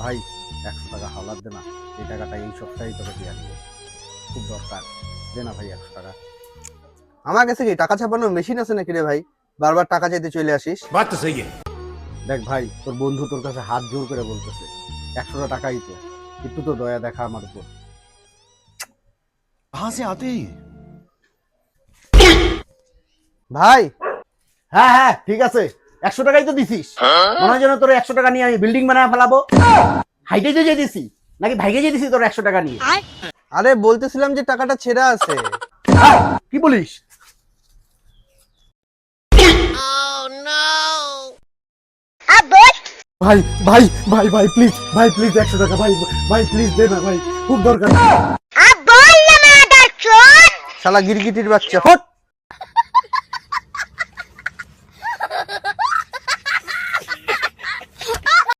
ভাই 100 টাকা হাওলাত দে না, এই টাকাটা এই সপ্তাহেই তোকে দিয়ে দিব, খুব দরকার, দে না ভাই 100 টাকা। আমার কাছে কি টাকা ছাপানোর মেশিন আছে নাকি রে ভাই, বারবার টাকা চাইতে চলে আসিস? बात तो सही है। দেখ ভাই, তোর বন্ধু তোর কাছে হাত জোর করে বলতেছে 100 টাকাই তো, একটু তো দয়া দেখা আমার উপর। कहाँ से आते हैं ये? ভাই হ্যাঁ হ্যাঁ ঠিক আছে, 100 টাকাই তো দিছিস, মনে হয় যেন তোর 100 টাকা নিয়ে আমি বিল্ডিং বানায় ফেলাবো। হাইটে যে দিছি নাকি ভাইকে যে দিছি তোর 100 টাকা নিয়ে? আরে বলতেছিলাম যে টাকাটা ছেঁড়া আছে। কি বলিস? ভাই ভাই ভাই ভাই প্লিজ, ভাই প্লিজ 100 টাকা, ভাই ভাই প্লিজ দে না ভাই, খুব দরকার। শালা গিরগিটির বাচ্চা, ফট।